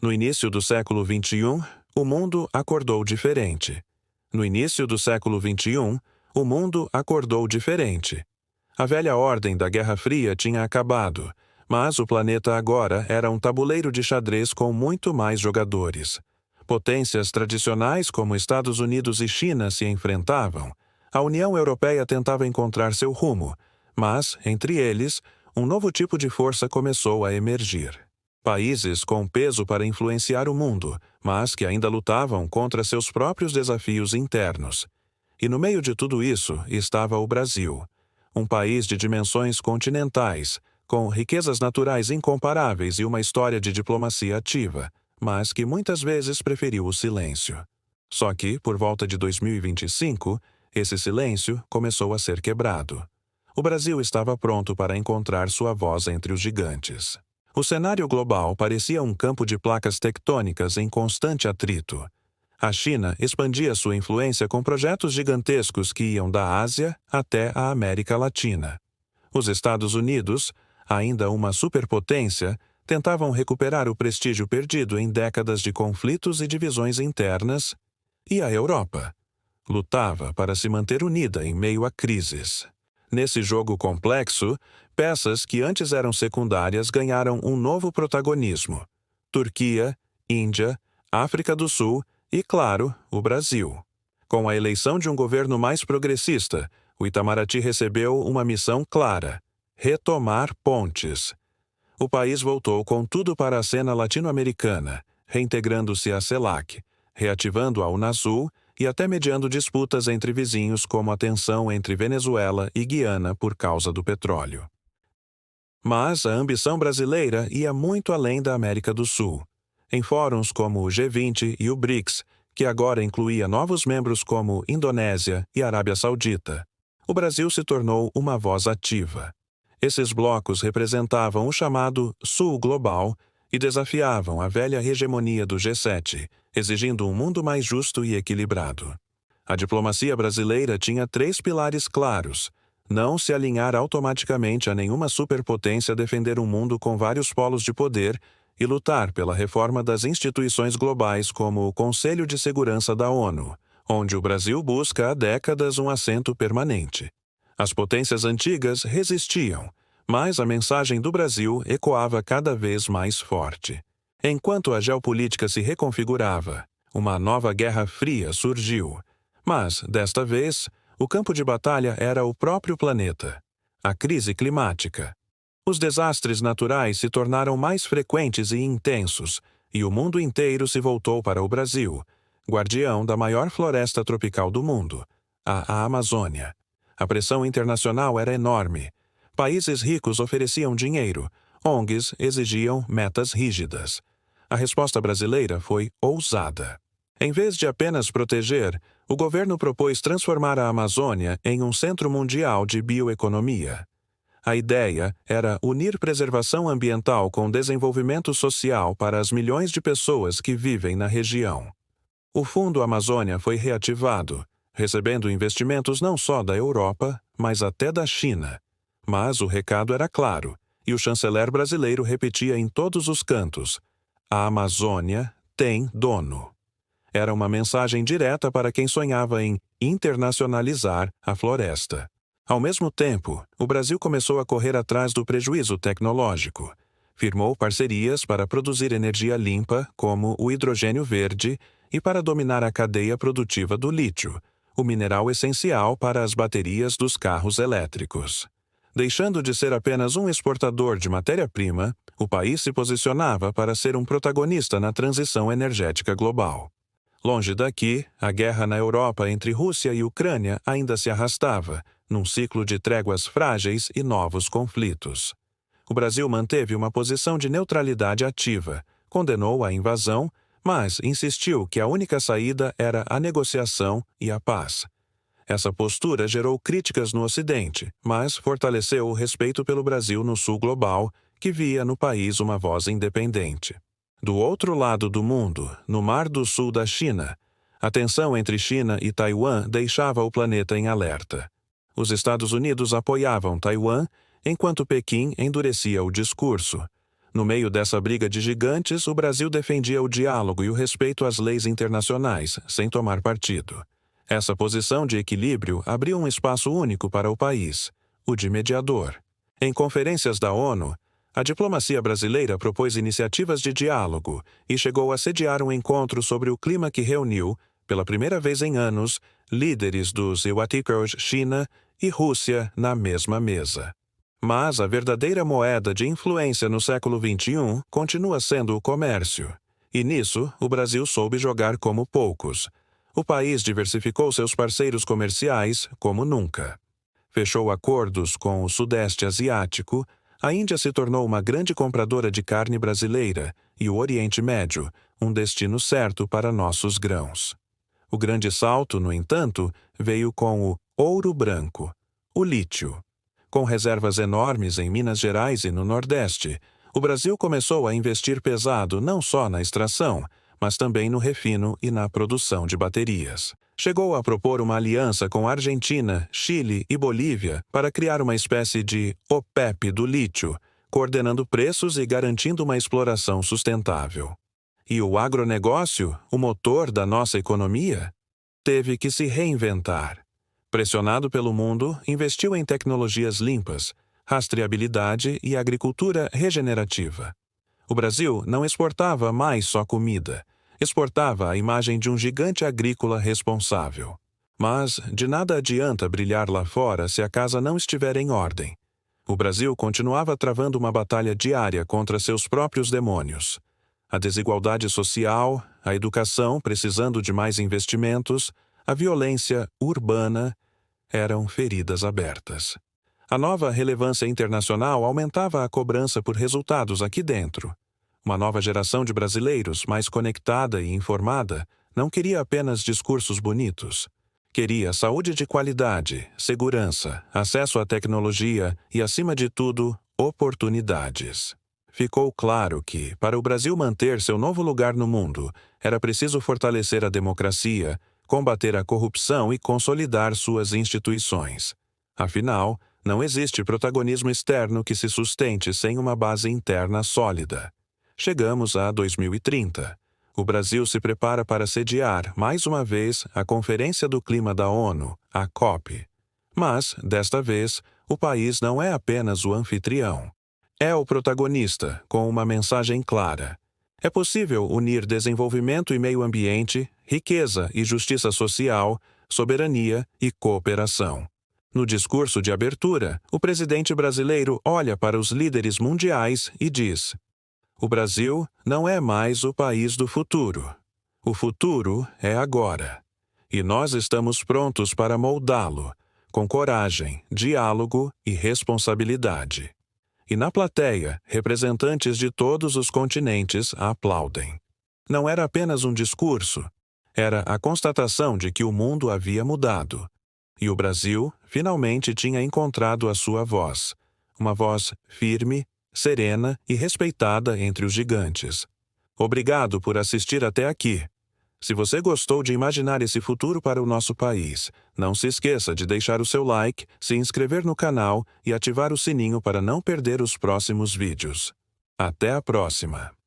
No início do século XXI, o mundo acordou diferente. No início do século XXI, o mundo acordou diferente. A velha ordem da Guerra Fria tinha acabado, mas o planeta agora era um tabuleiro de xadrez com muito mais jogadores. Potências tradicionais como Estados Unidos e China se enfrentavam. A União Europeia tentava encontrar seu rumo, mas, entre eles, um novo tipo de força começou a emergir. Países com peso para influenciar o mundo, mas que ainda lutavam contra seus próprios desafios internos. E no meio de tudo isso estava o Brasil, um país de dimensões continentais, com riquezas naturais incomparáveis e uma história de diplomacia ativa, mas que muitas vezes preferiu o silêncio. Só que, por volta de 2025, esse silêncio começou a ser quebrado. O Brasil estava pronto para encontrar sua voz entre os gigantes. O cenário global parecia um campo de placas tectônicas em constante atrito. A China expandia sua influência com projetos gigantescos que iam da Ásia até a América Latina. Os Estados Unidos, ainda uma superpotência, tentavam recuperar o prestígio perdido em décadas de conflitos e divisões internas, e a Europa lutava para se manter unida em meio a crises. Nesse jogo complexo, peças que antes eram secundárias ganharam um novo protagonismo: Turquia, Índia, África do Sul e, claro, o Brasil. Com a eleição de um governo mais progressista, o Itamaraty recebeu uma missão clara: retomar pontes. O país voltou com tudo para a cena latino-americana, reintegrando-se à CELAC, reativando a Unasul e até mediando disputas entre vizinhos como a tensão entre Venezuela e Guiana por causa do petróleo. Mas a ambição brasileira ia muito além da América do Sul. Em fóruns como o G20 e o BRICS, que agora incluía novos membros como Indonésia e Arábia Saudita, o Brasil se tornou uma voz ativa. Esses blocos representavam o chamado Sul Global e desafiavam a velha hegemonia do G7, exigindo um mundo mais justo e equilibrado. A diplomacia brasileira tinha 3 pilares claros: não se alinhar automaticamente a nenhuma superpotência, defender um mundo com vários polos de poder e lutar pela reforma das instituições globais como o Conselho de Segurança da ONU, onde o Brasil busca há décadas um assento permanente. As potências antigas resistiam, mas a mensagem do Brasil ecoava cada vez mais forte. Enquanto a geopolítica se reconfigurava, uma nova Guerra Fria surgiu. Mas, desta vez, o campo de batalha era o próprio planeta. A crise climática. Os desastres naturais se tornaram mais frequentes e intensos, e o mundo inteiro se voltou para o Brasil, guardião da maior floresta tropical do mundo, a Amazônia. A pressão internacional era enorme. Países ricos ofereciam dinheiro, ONGs exigiam metas rígidas. A resposta brasileira foi ousada. Em vez de apenas proteger, o governo propôs transformar a Amazônia em um centro mundial de bioeconomia. A ideia era unir preservação ambiental com desenvolvimento social para as milhões de pessoas que vivem na região. O Fundo Amazônia foi reativado, recebendo investimentos não só da Europa, mas até da China. Mas o recado era claro, e o chanceler brasileiro repetia em todos os cantos: a Amazônia tem dono. Era uma mensagem direta para quem sonhava em internacionalizar a floresta. Ao mesmo tempo, o Brasil começou a correr atrás do prejuízo tecnológico. Firmou parcerias para produzir energia limpa, como o hidrogênio verde, e para dominar a cadeia produtiva do lítio, o mineral essencial para as baterias dos carros elétricos. Deixando de ser apenas um exportador de matéria-prima, o país se posicionava para ser um protagonista na transição energética global. Longe daqui, a guerra na Europa entre Rússia e Ucrânia ainda se arrastava, num ciclo de tréguas frágeis e novos conflitos. O Brasil manteve uma posição de neutralidade ativa, condenou a invasão, mas insistiu que a única saída era a negociação e a paz. Essa postura gerou críticas no Ocidente, mas fortaleceu o respeito pelo Brasil no Sul global, que via no país uma voz independente. Do outro lado do mundo, no Mar do Sul da China, a tensão entre China e Taiwan deixava o planeta em alerta. Os Estados Unidos apoiavam Taiwan, enquanto Pequim endurecia o discurso. No meio dessa briga de gigantes, o Brasil defendia o diálogo e o respeito às leis internacionais, sem tomar partido. Essa posição de equilíbrio abriu um espaço único para o país, o de mediador. Em conferências da ONU, a diplomacia brasileira propôs iniciativas de diálogo e chegou a sediar um encontro sobre o clima que reuniu, pela primeira vez em anos, líderes dos Iwatikos, China e Rússia na mesma mesa. Mas a verdadeira moeda de influência no século XXI continua sendo o comércio. E nisso, o Brasil soube jogar como poucos. O país diversificou seus parceiros comerciais como nunca. Fechou acordos com o Sudeste Asiático, a Índia se tornou uma grande compradora de carne brasileira e o Oriente Médio, um destino certo para nossos grãos. O grande salto, no entanto, veio com o ouro branco, o lítio. Com reservas enormes em Minas Gerais e no Nordeste, o Brasil começou a investir pesado não só na extração, mas também no refino e na produção de baterias. Chegou a propor uma aliança com Argentina, Chile e Bolívia para criar uma espécie de OPEP do lítio, coordenando preços e garantindo uma exploração sustentável. E o agronegócio, o motor da nossa economia, teve que se reinventar. Pressionado pelo mundo, investiu em tecnologias limpas, rastreabilidade e agricultura regenerativa. O Brasil não exportava mais só comida, exportava a imagem de um gigante agrícola responsável. Mas de nada adianta brilhar lá fora se a casa não estiver em ordem. O Brasil continuava travando uma batalha diária contra seus próprios demônios. A desigualdade social, a educação precisando de mais investimentos, a violência urbana eram feridas abertas. A nova relevância internacional aumentava a cobrança por resultados aqui dentro. Uma nova geração de brasileiros, mais conectada e informada, não queria apenas discursos bonitos. Queria saúde de qualidade, segurança, acesso à tecnologia e, acima de tudo, oportunidades. Ficou claro que, para o Brasil manter seu novo lugar no mundo, era preciso fortalecer a democracia, combater a corrupção e consolidar suas instituições. Afinal, não existe protagonismo externo que se sustente sem uma base interna sólida. Chegamos a 2030. O Brasil se prepara para sediar, mais uma vez, a Conferência do Clima da ONU, a COP. Mas, desta vez, o país não é apenas o anfitrião. É o protagonista, com uma mensagem clara. É possível unir desenvolvimento e meio ambiente, riqueza e justiça social, soberania e cooperação. No discurso de abertura, o presidente brasileiro olha para os líderes mundiais e diz: o Brasil não é mais o país do futuro. O futuro é agora. E nós estamos prontos para moldá-lo, com coragem, diálogo e responsabilidade. E na plateia, representantes de todos os continentes aplaudem. Não era apenas um discurso, era a constatação de que o mundo havia mudado. E o Brasil finalmente tinha encontrado a sua voz, uma voz firme, serena e respeitada entre os gigantes. Obrigado por assistir até aqui. Se você gostou de imaginar esse futuro para o nosso país, não se esqueça de deixar o seu like, se inscrever no canal e ativar o sininho para não perder os próximos vídeos. Até a próxima!